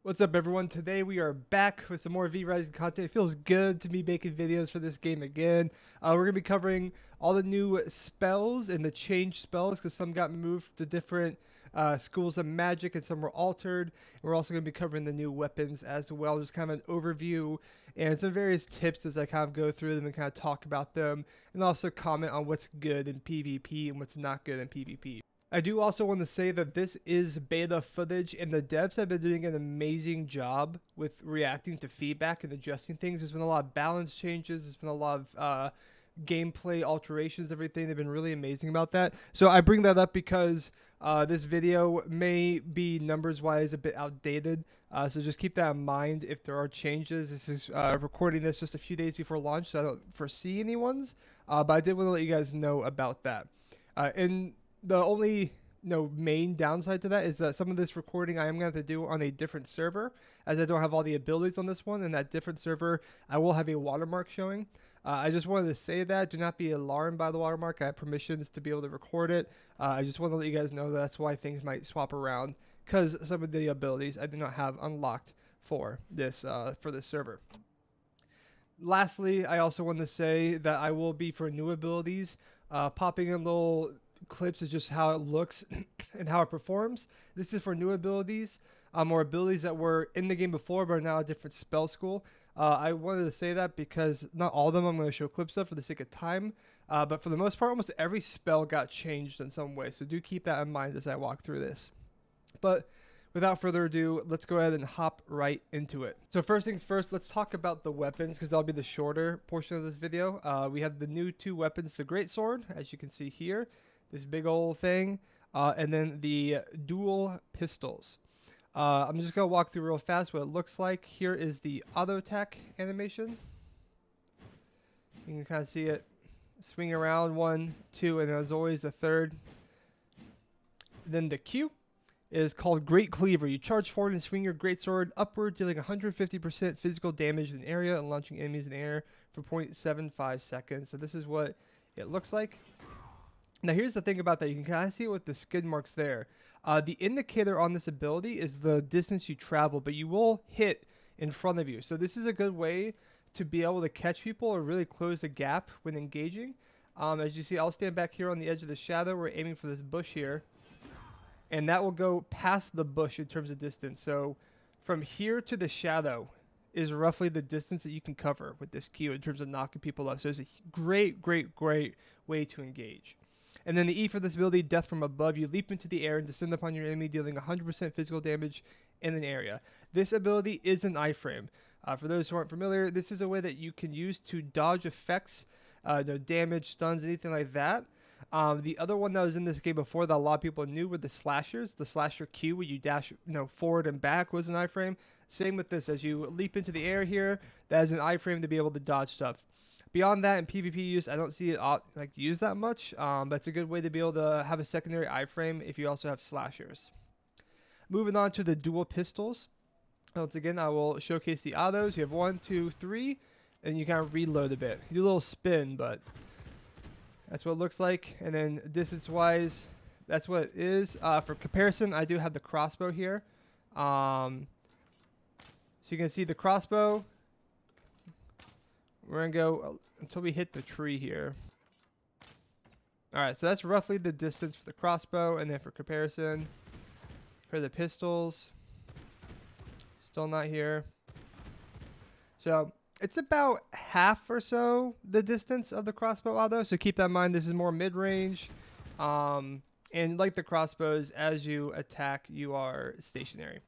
What's up, everyone? Today we are back with some more V-Rising content. It feels good to be making videos for this game again. We're going to be covering all the new spells and the changed spells because some got moved to different schools of magic and some were altered. And we're also going to be covering the new weapons as well. Just kind of an overview and some various tips as I kind of go through them and kind of talk about them, and also comment on what's good in PvP and what's not good in PvP. I do also want to say that this is beta footage, and the devs have been doing an amazing job with reacting to feedback and adjusting things. There's been a lot of balance changes. There's been a lot of gameplay alterations, everything. They've been really amazing about that. So I bring that up because this video may be numbers-wise a bit outdated. So just keep that in mind if there are changes. This is recording this just a few days before launch, so I don't foresee any ones. But I did want to let you guys know about that. And the only main downside to that is that some of this recording I am going to have to do on a different server, as I don't have all the abilities on this one. And that different server, I will have a watermark showing. I just wanted to say that. Do not be alarmed by the watermark. I have permissions to be able to record it. I just want to let you guys know that's why things might swap around, because some of the abilities I do not have unlocked for this server. Lastly, I also want to say that I will be, for new abilities, popping in little clips is just how it looks and how it performs. This is for new abilities, or abilities that were in the game before but are now a different spell school. I wanted to say that because not all of them I'm going to show clips of for the sake of time, but for the most part almost every spell got changed in some way, so do keep that in mind as I walk through this. But without further ado, let's go ahead and hop right into it. So first things first, let's talk about the weapons, because that'll be the shorter portion of this video. We have the new two weapons, the Greatsword, as you can see here, this big old thing, and then the Dual Pistols. I'm just going to walk through real fast what it looks like. Here is the auto attack animation. You can kind of see it swing around, 1, 2, and as always the third. Then the Q is called Great Cleaver. You charge forward and swing your greatsword upward, dealing 150% physical damage in an area and launching enemies in the air for 0.75 seconds. So this is what it looks like. Now here's the thing about that. You can kind of see it with the skid marks there. The indicator on this ability is the distance you travel, but you will hit in front of you. So this is a good way to be able to catch people or really close the gap when engaging. As you see, I'll stand back here on the edge of the shadow. We're aiming for this bush here, and that will go past the bush in terms of distance. So from here to the shadow is roughly the distance that you can cover with this Q in terms of knocking people up. So it's a great way to engage. And then the E for this ability, Death from Above. You leap into the air and descend upon your enemy, dealing 100% physical damage in an area. This ability is an iframe. For those who aren't familiar, this is a way that you can use to dodge effects, damage, stuns, anything like that. The other one that was in this game before that a lot of people knew were the slashers. The slasher Q, where you dash forward and back, was an iframe. Same with this. As you leap into the air here, that is an iframe to be able to dodge stuff. Beyond that, in PvP use, I don't see it used that much, but it's a good way to be able to have a secondary iframe if you also have slashers. Moving on to the dual pistols. Once again, I will showcase the autos. You have 1, 2, 3, and you kind of reload a bit. You do a little spin, but that's what it looks like. And then distance-wise, that's what it is. For comparison, I do have the crossbow here. So you can see the crossbow. We're going to go until we hit the tree here. Alright, so that's roughly the distance for the crossbow. And then for comparison, for the pistols, still not here. So it's about half or so the distance of the crossbow auto. So keep that in mind. This is more mid-range. And like the crossbows, as you attack, you are stationary.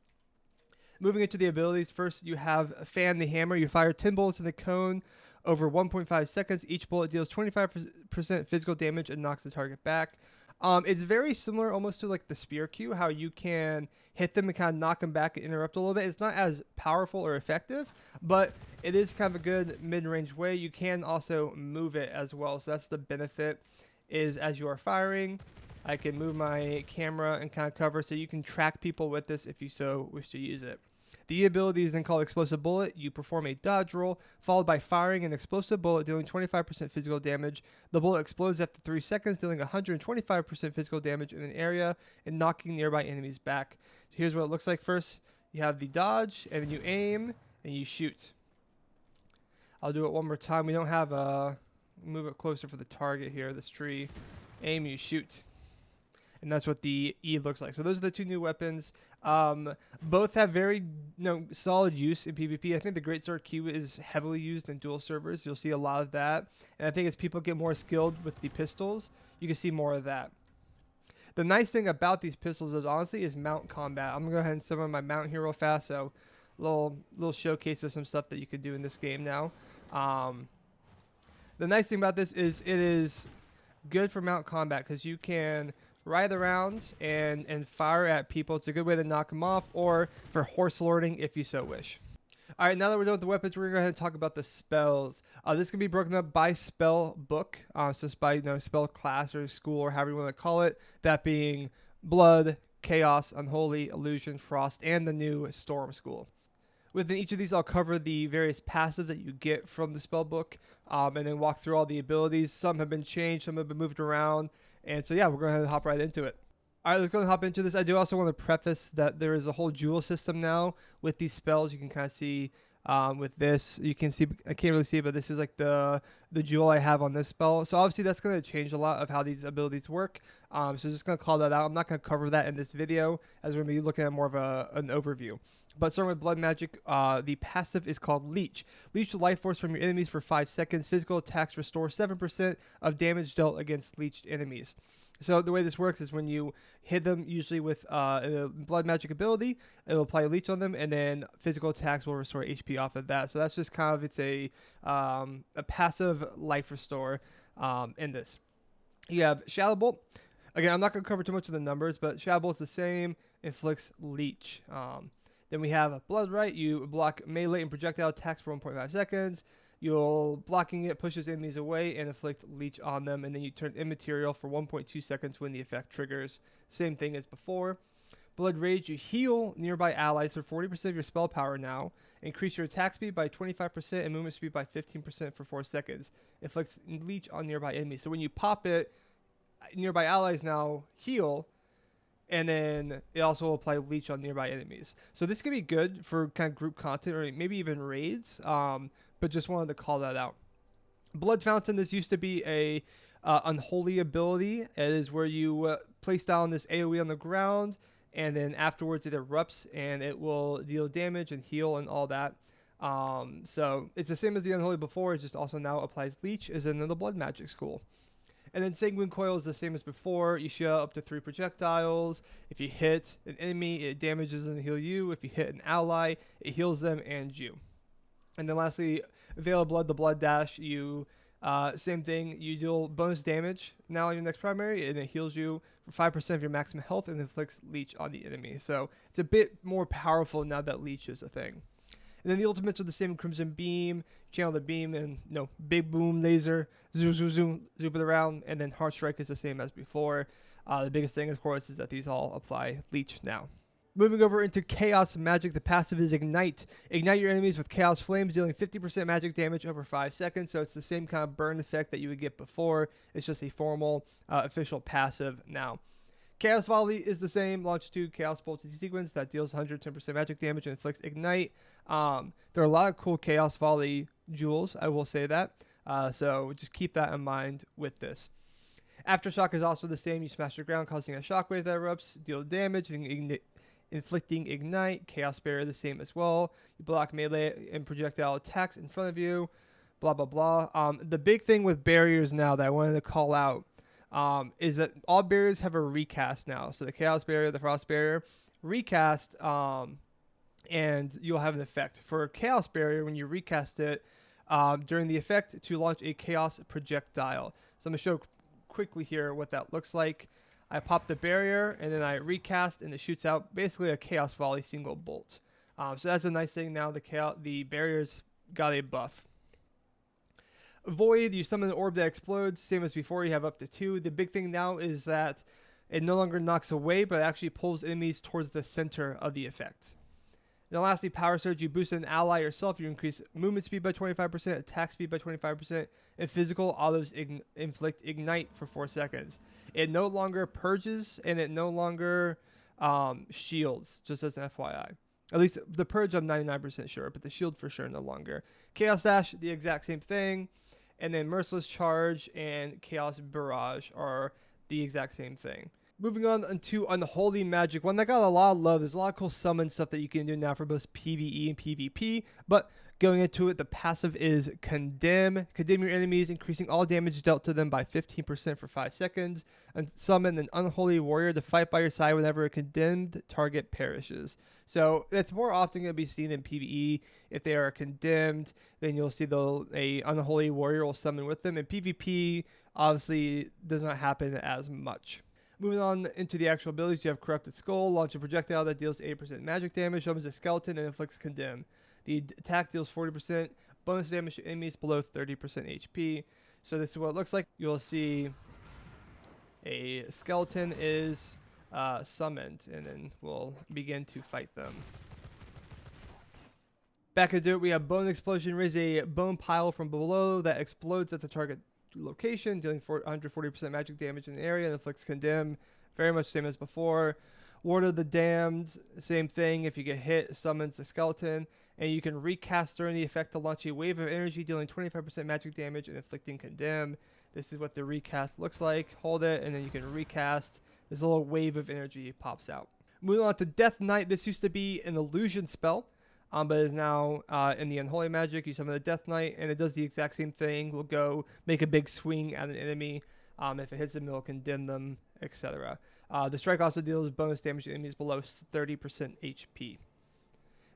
Moving into the abilities, first you have Fan the Hammer. You fire 10 bullets in the cone over 1.5 seconds. Each bullet deals 25% physical damage and knocks the target back. It's very similar almost to like the Spear Q, how you can hit them and kind of knock them back and interrupt a little bit. It's not as powerful or effective, but it is kind of a good mid-range way. You can also move it as well. So that's the benefit, is as you are firing, I can move my camera and kind of cover, so you can track people with this if you so wish to use it. The ability is then called Explosive Bullet. You perform a dodge roll, followed by firing an explosive bullet, dealing 25% physical damage. The bullet explodes after 3 seconds, dealing 125% physical damage in an area and knocking nearby enemies back. So here's what it looks like first. You have the dodge, and then you aim, and you shoot. I'll do it one more time. We don't have a... Move it closer for the target here, this tree. Aim, you shoot. And that's what the E looks like. So those are the two new weapons. Both have very solid use in PvP. I think the Greatsword Q is heavily used in dual servers. You'll see a lot of that. And I think as people get more skilled with the pistols, you can see more of that. The nice thing about these pistols is honestly is mount combat. I'm going to go ahead and summon my mount here real fast. So little showcase of some stuff that you could do in this game now. The nice thing about this is it is good for mount combat because you can ride around and fire at people. It's a good way to knock them off, or for horse lording if you so wish. All right, now that we're done with the weapons, we're going to go ahead and talk about the spells. This can be broken up by spell book, so just by spell class or school or however you want to call it. That being Blood, Chaos, Unholy, Illusion, Frost, and the new Storm School. Within each of these, I'll cover the various passives that you get from the spell book, and then walk through all the abilities. Some have been changed, some have been moved around, and so yeah, we're going to hop right into it. All right, let's go ahead and hop into this. I do also want to preface that there is a whole jewel system now with these spells. You can kind of see with this, you can see, I can't really see it, but this is like the jewel I have on this spell. So obviously that's going to change a lot of how these abilities work. So just going to call that out. I'm not going to cover that in this video, as we're going to be looking at more of an overview. But starting with blood magic, the passive is called Leech. Leech the life force from your enemies for 5 seconds. Physical attacks restore 7% of damage dealt against leeched enemies. So the way this works is when you hit them, usually with a blood magic ability, it'll apply a leech on them, and then physical attacks will restore HP off of that. So that's just kind of, it's a passive life restore in this. You have Shadow Bolt. Again, I'm not going to cover too much of the numbers, but Shadow Bolt's the same, inflicts leech. Then we have Blood Right. You block melee and projectile attacks for 1.5 seconds. Blocking it pushes enemies away and inflict leech on them, and then you turn immaterial for 1.2 seconds when the effect triggers. Same thing as before. Blood Rage. You heal nearby allies for 40% of your spell power now. Increase your attack speed by 25% and movement speed by 15% for 4 seconds. Inflicts leech on nearby enemies. So when you pop it, nearby allies now heal, and then it also will apply leech on nearby enemies. So this could be good for kind of group content or maybe even raids, but just wanted to call that out. Blood Fountain, this used to be a unholy ability. It is where you place down this AoE on the ground, and then afterwards it erupts, and it will deal damage and heal and all that. So it's the same as the Unholy before, it just also now applies leech, as in the blood magic school. And then Sanguine Coil is the same as before. You shoot up to 3 projectiles. If you hit an enemy, it damages and heal you. If you hit an ally, it heals them and you. And then lastly, Veil of Blood, the Blood Dash. You same thing. You deal bonus damage now on your next primary, and it heals you for 5% of your maximum health and inflicts leech on the enemy. So it's a bit more powerful now that leech is a thing. And then the ultimates are the same. Crimson Beam, channel the beam, and big boom laser, zoom, zoom, zoom, zoom it around. And then Heart Strike is the same as before. The biggest thing, of course, is that these all apply leech now. Moving over into Chaos Magic, the passive is Ignite. Ignite your enemies with Chaos Flames, dealing 50% magic damage over 5 seconds. So it's the same kind of burn effect that you would get before. It's just a formal, official passive now. Chaos Volley is the same. Launch 2 Chaos Bolts in sequence that deals 110% magic damage and inflicts Ignite. There are a lot of cool Chaos Volley jewels, I will say that. So just keep that in mind with this. Aftershock is also the same. You smash the ground, causing a shockwave that erupts, deal damage, and inflicting Ignite. Chaos Barrier the same as well. You block melee and projectile attacks in front of you. Blah, blah, blah. The big thing with barriers now that I wanted to call out is that all barriers have a recast now. So the Chaos Barrier, the Frost Barrier, recast, and you'll have an effect. For Chaos Barrier, when you recast it, during the effect to launch a Chaos Projectile. So I'm going to show quickly here what that looks like. I pop the barrier, and then I recast, and it shoots out basically a Chaos Volley single bolt. So that's a nice thing now. The barriers got a buff. Void, you summon an orb that explodes, same as before, you have up to 2. The big thing now is that it no longer knocks away, but it actually pulls enemies towards the center of the effect. Then lastly, Power Surge, you boost an ally yourself, you increase movement speed by 25%, attack speed by 25%, and physical autos inflict Ignite for 4 seconds. It no longer purges, and it no longer shields, just as an FYI. At least the Purge, I'm 99% sure, but the Shield for sure no longer. Chaos Dash, the exact same thing. And then Merciless Charge and Chaos Barrage are the exact same thing. Moving on into Unholy Magic, one that got a lot of love. There's a lot of cool summon stuff that you can do now for both PvE and PvP, but going into it, the passive is Condemn. Condemn your enemies, increasing all damage dealt to them by 15% for 5 seconds, and summon an Unholy Warrior to fight by your side whenever a condemned target perishes. So that's more often going to be seen in PvE. If they are condemned, then you'll see a Unholy Warrior will summon with them. In PvP, obviously, does not happen as much. Moving on into the actual abilities, you have Corrupted Skull, launch a projectile that deals 8% magic damage, summons a skeleton, and inflicts Condemn. The attack deals 40% bonus damage to enemies below 30% HP. So this is what it looks like. You'll see a skeleton is summoned, and then we'll begin to fight them. Back into it, we have Bone Explosion. Raise a bone pile from below that explodes at the target location, dealing 140% magic damage in the area, and inflicts Condemn. Very much same as before. Ward of the Damned, same thing. If you get hit, summons a skeleton, and you can recast during the effect to launch a wave of energy, dealing 25% magic damage and inflicting Condemn. This is what the recast looks like. Hold it, and then you can recast. This little wave of energy pops out. Moving on to Death Knight. This used to be an illusion spell, but is now in the Unholy Magic. You summon the Death Knight, and it does the exact same thing. We'll go make a big swing at an enemy. If it hits them, it will condemn them, etc. The strike also deals bonus damage to enemies below 30% HP.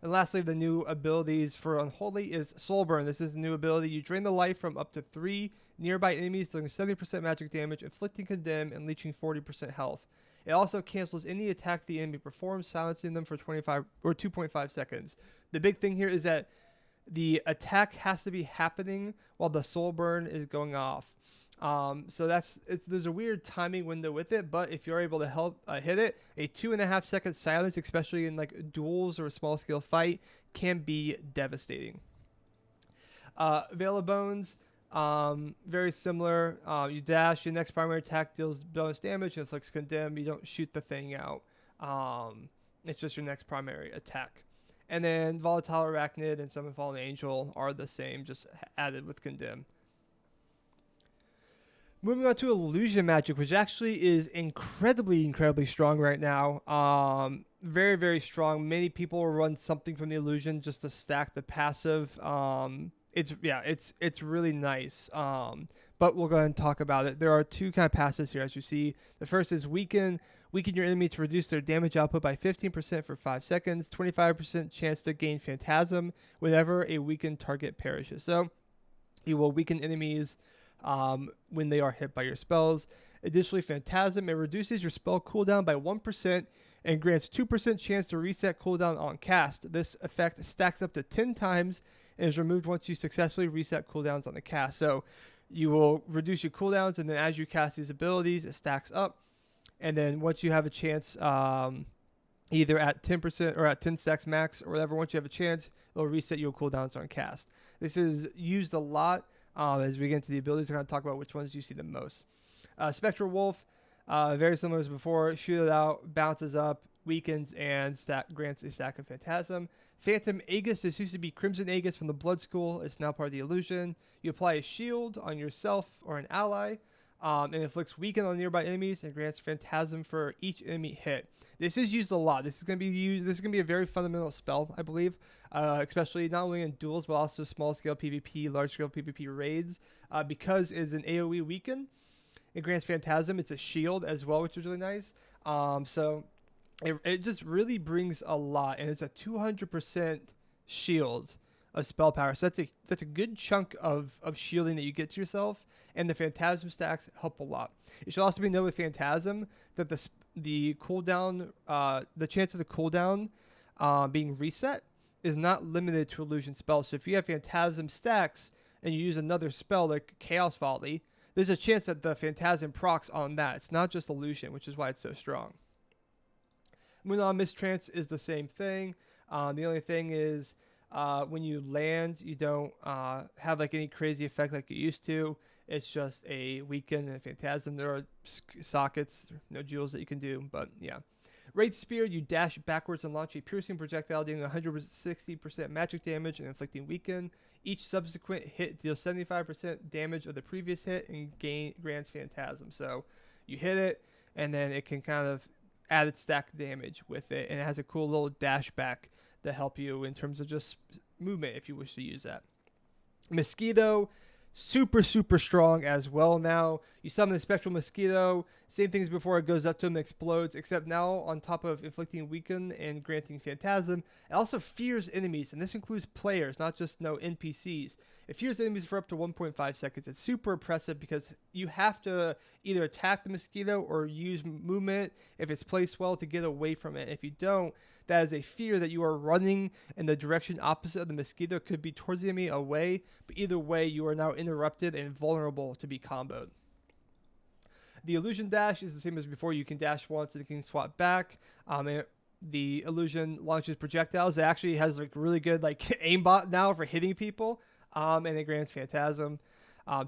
And lastly, the new abilities for Unholy is Soul Burn. This is the new ability. You drain the life from up to 3 nearby enemies, dealing 70% magic damage, inflicting Condemn, and leeching 40% health. It also cancels any attack the enemy performs, silencing them for 25 or 2.5 seconds. The big thing here is that the attack has to be happening while the Soul Burn is going off. So there's a weird timing window with it, but if you're able to hit it, a 2.5 second silence, especially in like duels or a small scale fight, can be devastating. Veil of Bones, very similar. You dash, your next primary attack deals bonus damage, inflicts Condemn. You don't shoot the thing out. It's just your next primary attack. And then Volatile Arachnid and Summon Fallen Angel are the same, just added with Condemn. Moving on to Illusion Magic, which actually is incredibly strong right now. Very, very strong. Many people will run something from the Illusion just to stack the passive. It's really nice. But we'll go ahead and talk about it. There are two kind of passives here, as you see. The first is Weaken. Weaken your enemy to reduce their damage output by 15% for 5 seconds. 25% chance to gain Phantasm whenever a weakened target perishes. So you will weaken enemies when they are hit by your spells. Additionally, Phantasm, it reduces your spell cooldown by 1% and grants 2% chance to reset cooldown on cast. This effect stacks up to 10 times and is removed once you successfully reset cooldowns on the cast. So you will reduce your cooldowns, and then as you cast these abilities, it stacks up. And then once you have a chance, either at 10% or at 10 stacks max or whatever, once you have a chance, it'll reset your cooldowns on cast. This is used a lot. As we get into the abilities, we're going to talk about which ones you see the most. Spectral Wolf, very similar as before. Shoot it out, bounces up, weakens, and grants a stack of Phantasm. Phantom Aegis, this used to be Crimson Aegis from the Blood School. It's now part of the Illusion. You apply a shield on yourself or an ally, and inflicts weaken on nearby enemies and grants Phantasm for each enemy hit. This is used a lot. This is going to be used. This is going to be a very fundamental spell, I believe, especially not only in duels but also small-scale PvP, large-scale PvP raids, because it's an AOE weaken. It grants Phantasm. It's a shield as well, which is really nice. So it just really brings a lot, and it's a 200% shield of spell power. So that's a good chunk of shielding that you get to yourself, and the Phantasm stacks help a lot. It should also be noted with Phantasm that the cooldown, the chance of the cooldown being reset is not limited to illusion spells. So if you have Phantasm stacks and you use another spell like Chaos Volley, there's a chance that the Phantasm procs on that. It's not just illusion, which is why it's so strong. Moving on, Mistrance is the same thing. The only thing is when you land, you don't have like any crazy effect like you used to. It's just a weaken and a Phantasm. There are sockets, no jewels that you can do, but yeah. Rate Spear, you dash backwards and launch a piercing projectile dealing 160% magic damage and inflicting weaken. Each subsequent hit deals 75% damage of the previous hit and grants Phantasm. So you hit it, and then it can kind of add its stack damage with it, and it has a cool little dash back to help you in terms of just movement if you wish to use that. Mosquito, super strong as well. Now you summon the Spectral Mosquito, same things before, it goes up to him and explodes, except now on top of inflicting weaken and granting Phantasm, it also fears enemies, and this includes players, not just NPCs. It fears enemies for up to 1.5 seconds. It's super impressive because you have to either attack the mosquito or use movement if it's placed well to get away from it. If you don't, that is a fear that you are running in the direction opposite of the mosquito. It could be towards the enemy, away, but either way, you are now interrupted and vulnerable to be comboed. The illusion dash is the same as before. You can dash once and it can swap back. The illusion launches projectiles. It actually has like really good like aimbot now for hitting people, and it grants Phantasm,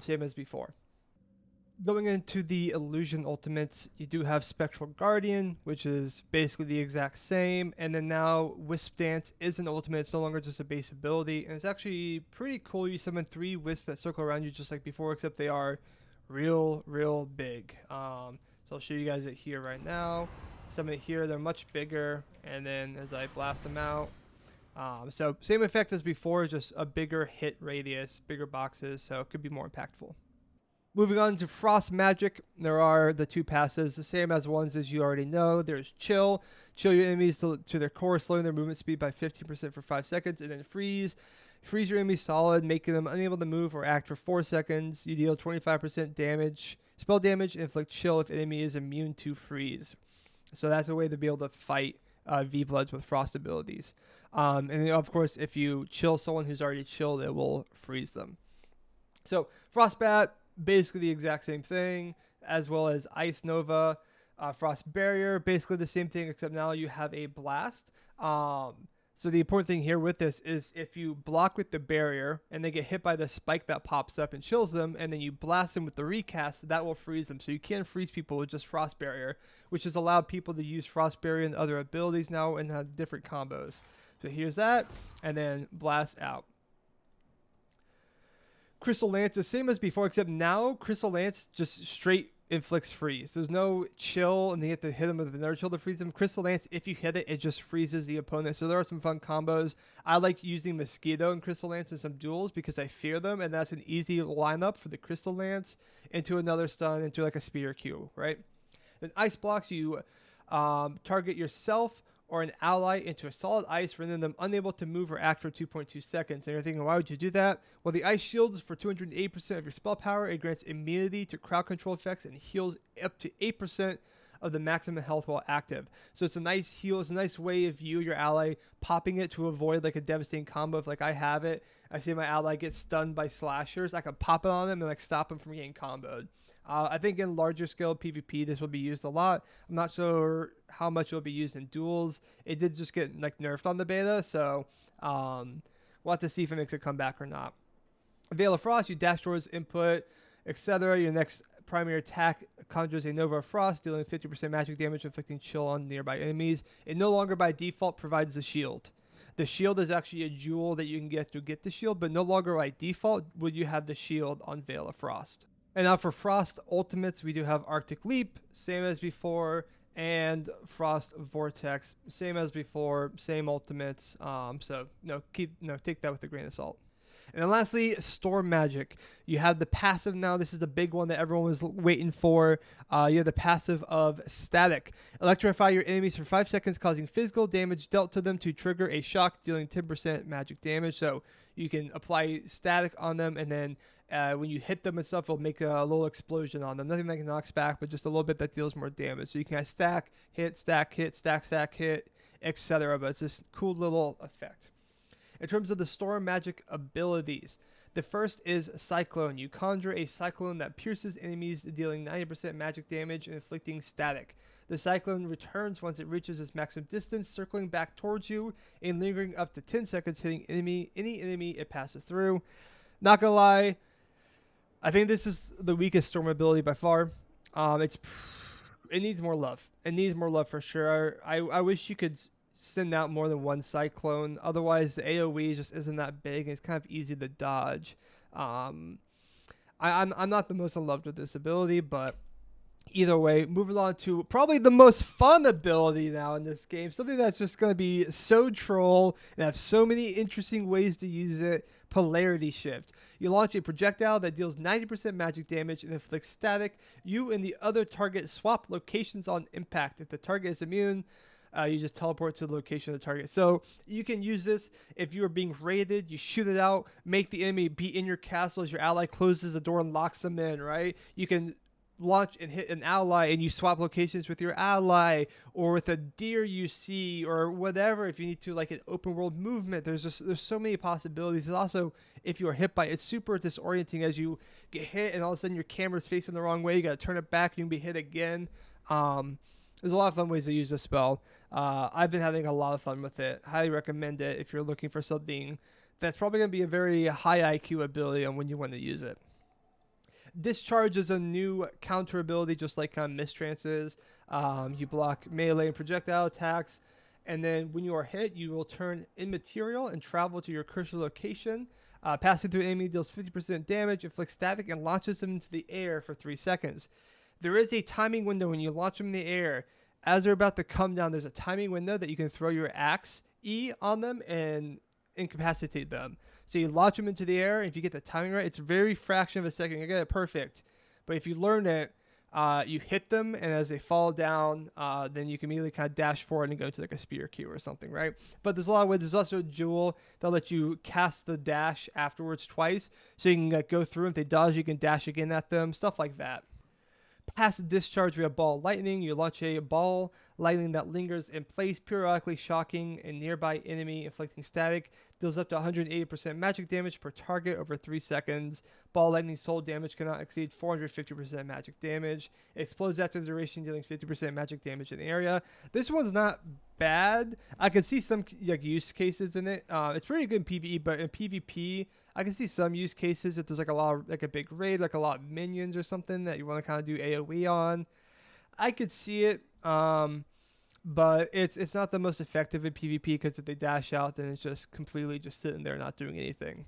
same as before. Going into the illusion ultimates, you do have Spectral Guardian, which is basically the exact same, and then now Wisp Dance is an ultimate. It's no longer just a base ability, and it's actually pretty cool. You summon 3 wisps that circle around you just like before, except they are real big. So I'll show you guys it here right now. Summon it here, they're much bigger, and then as I blast them out, so same effect as before, just a bigger hit radius, bigger boxes, so it could be more impactful. Moving on to Frost Magic, there are the 2 passes, the same as ones as you already know. There's Chill. Chill your enemies to their core, slowing their movement speed by 15% for 5 seconds. And then Freeze. Freeze your enemies solid, making them unable to move or act for 4 seconds. You deal 25% damage, spell damage, and inflict Chill if enemy is immune to Freeze. So that's a way to be able to fight V-Bloods with Frost abilities. And then, of course, if you chill someone who's already chilled, it will freeze them. So Frostbat, basically the exact same thing, as well as Ice Nova. Frost Barrier, basically the same thing, except now you have a blast. So the important thing here with this is if you block with the barrier and they get hit by the spike that pops up and chills them, and then you blast them with the recast, that will freeze them. So you can't freeze people with just Frost Barrier, which has allowed people to use Frost Barrier and other abilities now and have different combos. So here's that, and then blast out. Crystal Lance, the same as before, except now Crystal Lance just straight inflicts freeze. There's no chill and you have to hit them with another chill to freeze them. Crystal Lance, if you hit it, it just freezes the opponent. So there are some fun combos. I like using Mosquito and Crystal Lance in some duels because I fear them, and that's an easy lineup for the Crystal Lance into another stun, into like a spear Q, right? Then Ice Blocks, you target yourself or an ally into a solid ice, rendering them unable to move or act for 2.2 seconds. And you're thinking, why would you do that? Well, the ice shield is for 208% of your spell power. It grants immunity to crowd control effects and heals up to 8% of the maximum health while active. So it's a nice heal. It's a nice way of you, your ally, popping it to avoid like a devastating combo. If like I have it, I see my ally get stunned by slashers, I can pop it on them and like stop them from getting comboed. I think in larger scale PvP, this will be used a lot. I'm not sure how much it will be used in duels. It did just get like nerfed on the beta, so we'll have to see if it makes a comeback or not. Veil of Frost, you dash towards input, etc. Your next primary attack conjures a Nova of Frost, dealing 50% magic damage, inflicting chill on nearby enemies. It no longer by default provides a shield. The shield is actually a jewel that you can get to get the shield, but no longer by default would you have the shield on Veil of Frost. And now for Frost Ultimates, we do have Arctic Leap, same as before, and Frost Vortex, same as before, same ultimates. So take that with a grain of salt. And then lastly, Storm Magic. You have the passive now. This is the big one that everyone was waiting for. You have the passive of Static. Electrify your enemies for 5 seconds, causing physical damage dealt to them to trigger a shock, dealing 10% magic damage. So you can apply static on them, and then when you hit them and stuff, it'll make a little explosion on them. Nothing that knocks back, but just a little bit that deals more damage. So you can stack, hit, stack, hit, stack, hit, etc. But it's this cool little effect. In terms of the Storm Magic abilities, the first is Cyclone. You conjure a Cyclone that pierces enemies, dealing 90% magic damage and inflicting static. The Cyclone returns once it reaches its maximum distance, circling back towards you and lingering up to 10 seconds, hitting any enemy it passes through. Not gonna lie, I think this is the weakest Storm ability by far. It's it needs more love. It needs more love for sure. I wish you could send out more than one cyclone. Otherwise, the AoE just isn't that big, and it's kind of easy to dodge. I'm not the most in love with this ability, but either way, moving on to probably the most fun ability now in this game, something that's just going to be so troll and have so many interesting ways to use it. Polarity shift. You launch a projectile that deals 90% magic damage and inflicts static. You and the other target swap locations on impact. If the target is immune, you just teleport to the location of the target. So you can use this if you are being raided. You shoot it out, make the enemy be in your castle as your ally closes the door and locks them in, right? You can launch and hit an ally and you swap locations with your ally or with a deer you see or whatever. If you need to, like an open world movement, there's so many possibilities. And also, if you are hit by it, it's super disorienting as you get hit and all of a sudden your camera's facing the wrong way. You got to turn it back and you can be hit again. There's a lot of fun ways to use this spell. I've been having a lot of fun with it. Highly recommend it if you're looking for something that's probably going to be a very high IQ ability on when you want to use it. Discharge is a new counter ability, just like Misttrance is. You block melee and projectile attacks, and then when you are hit, you will turn immaterial and travel to your cursor location. Passing through an enemy deals 50% damage, inflicts static, and launches them into the air for 3 seconds. There is a timing window when you launch them in the air. As they're about to come down, there's a timing window that you can throw your axe E on them and incapacitate them. So you launch them into the air, and if you get the timing right, it's a very fraction of a second. You get it perfect. But if you learn it, you hit them, and as they fall down, then you can immediately kind of dash forward and go into like a spear queue or something, right? But there's a lot of ways. There's also a jewel that'll let you cast the dash afterwards twice, so you can go through. If they dodge, you can dash again at them, stuff like that. Past the discharge, we have ball lightning. You launch a ball lightning that lingers in place, periodically shocking a nearby enemy, inflicting static. Deals up to 180% magic damage per target over 3 seconds. Ball lightning's total damage cannot exceed 450% magic damage. It explodes after the duration, dealing 50% magic damage in the area. This one's not bad. I can see some use cases in it. It's pretty good in PvE, but in PvP, I can see some use cases if there's like a big raid, like a lot of minions or something that you want to kind of do AoE on. I could see it, but it's not the most effective in PvP because if they dash out, then it's just completely just sitting there not doing anything.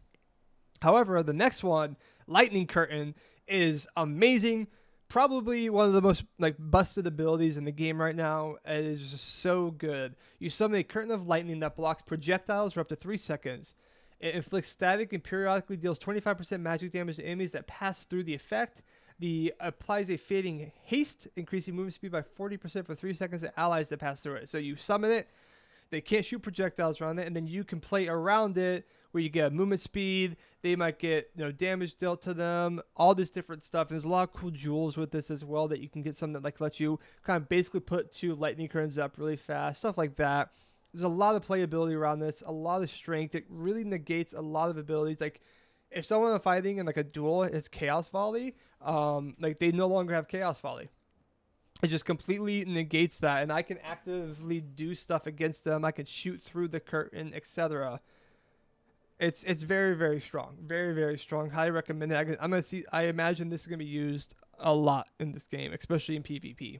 However, the next one, Lightning Curtain, is amazing. Probably one of the most busted abilities in the game right now. It is just so good. You summon a curtain of lightning that blocks projectiles for up to 3 seconds. It inflicts static and periodically deals 25% magic damage to enemies that pass through the effect. Applies a fading haste, increasing movement speed by 40% for 3 seconds to allies that pass through it. So you summon it, they can't shoot projectiles around it, and then you can play around it where you get a movement speed. They might get damage dealt to them, all this different stuff. There's a lot of cool jewels with this as well that you can get, something that lets you kind of basically put 2 lightning curtains up really fast, stuff like that. There's a lot of playability around this, a lot of strength. It really negates a lot of abilities. Like if someone is fighting in a duel is Chaos Volley, they no longer have Chaos Volley. It just completely negates that, and I can actively do stuff against them. I can shoot through the curtain, etc. It's very, very strong, very, very strong. Highly recommend it. I imagine this is gonna be used a lot in this game, especially in PvP.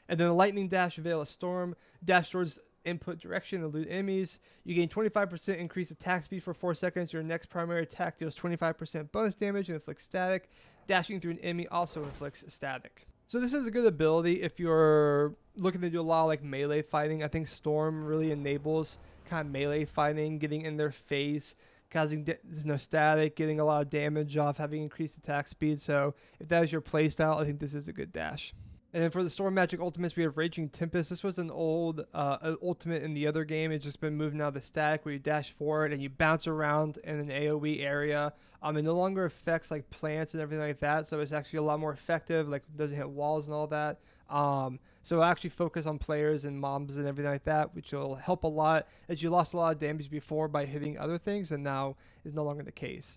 And then the Lightning Dash, Veil of Storm, dash towards input direction, elude enemies. You gain 25% increased attack speed for 4 seconds. Your next primary attack deals 25% bonus damage and inflicts static. Dashing through an enemy also inflicts static. So this is a good ability if you're looking to do a lot of melee fighting. I think Storm really enables kind of melee fighting, getting in their face, causing static, getting a lot of damage off, having increased attack speed. So if that is your playstyle, I think this is a good dash. And then for the Storm Magic Ultimates, we have Raging Tempest. This was an old ultimate in the other game. It's just been moved now to static, where you dash forward and you bounce around in an AoE area. It no longer affects plants and everything like that, so it's actually a lot more effective. Doesn't hit walls and all that. So it'll actually focus on players and mobs and everything like that, which will help a lot, as you lost a lot of damage before by hitting other things, and now is no longer the case.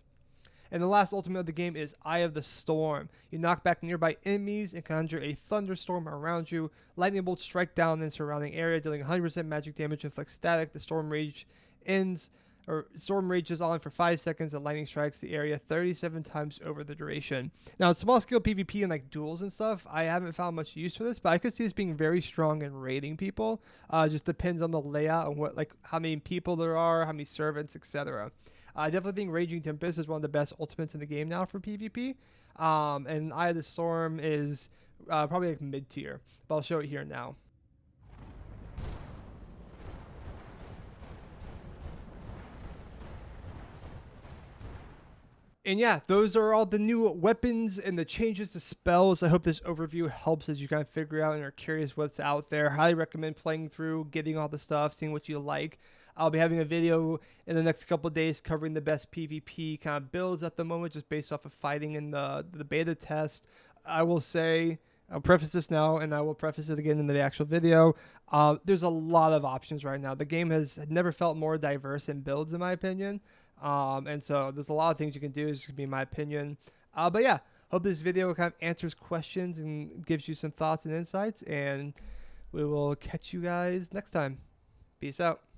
And the last ultimate of the game is Eye of the Storm. You knock back nearby enemies and conjure a thunderstorm around you. Lightning bolts strike down in the surrounding area, dealing 100% magic damage and inflict static. The storm rage ends or storm rages on for 5 seconds and lightning strikes the area 37 times over the duration. Now, in small scale PvP and like duels and stuff, I haven't found much use for this, but I could see this being very strong in raiding people. Just depends on the layout and what, like, how many people there are, how many servants, etc. I definitely think Raging Tempest is one of the best ultimates in the game now for PvP. And Eye of the Storm is probably like mid tier, but I'll show it here now. And yeah, those are all the new weapons and the changes to spells. I hope this overview helps as you kind of figure out and are curious what's out there. Highly recommend playing through, getting all the stuff, seeing what you like. I'll be having a video in the next couple of days covering the best PvP kind of builds at the moment, just based off of fighting in the beta test. I will say, I'll preface this now, and I will preface it again in the actual video. There's a lot of options right now. The game has never felt more diverse in builds, in my opinion. And so there's a lot of things you can do. It's just gonna be my opinion. But yeah, hope this video kind of answers questions and gives you some thoughts and insights. And we will catch you guys next time. Peace out.